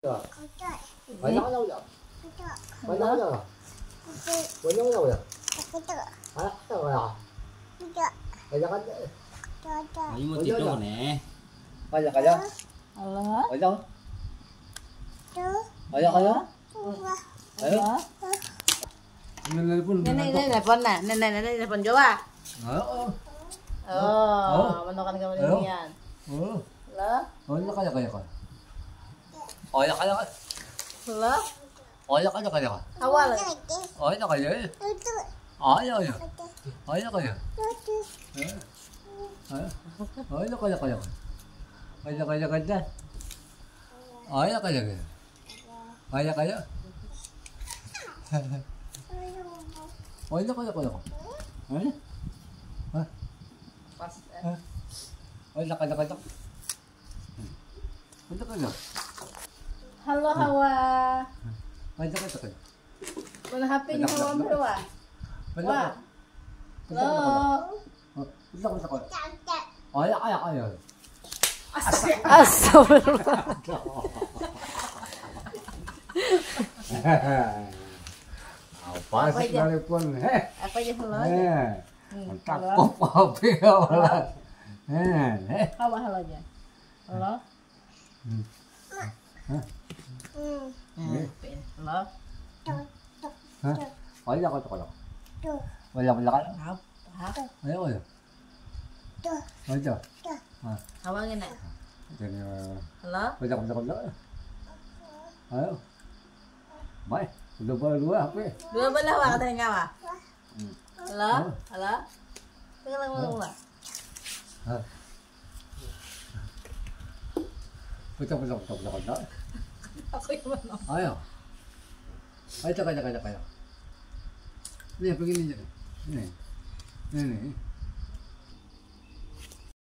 야, 많이 나오자. 많이 나오자. 많이 나오자. 아, 나오자. 가자, 가자. Ini mau tidur nih. 가자, 가자. Allah. 가자. 가자, 가자. Ayo. Nelpon. Nenek telepon nah, nenek telepon Jawa. Oh, menekan kamu demikian. Lah, 가자, 가자, 가자. 가자, 가자. lah, 가자, 가자, 가자. awal. 가자, 가자. 아야, 아야. 아야, 가자. 가자, 가자, 가자. 가자, 가자, 가자. 아야, 가자, 가자. 가자, 가자. 가자, 가자, 가자. 응? Pas. 가자, 가자, 가자. 가자, 가자. Halo Hawa. 가자, 가자, 가자. Mana HP-nya Hawa berapa? 가자, Wah. 가자. Halo. 가자, 가자, 가자. 아야, 아야, 아야. Astagfirullah. Apa sih telepon? Apa aja halo? Takut apa ya malah. Hawa halo aja. Halo. Halo. Ayo, ayo, ayo. Ayo, ayo, ayo. Apa? Ayo, ayo. Ayo. Hawa ngene. Jadi, Halo. ayo, ayo, ayo. Ayo. Mai, udah baru apa? Dua belah wa katanya ngawa. Halo. Halo. Tengah ngomong lah. Betul, betul, betul, betul, betul. Aku yang mana? Ayo. Ayo, ayo, ayo, ayo. Nih, begini aja. Nih. Nih, nih.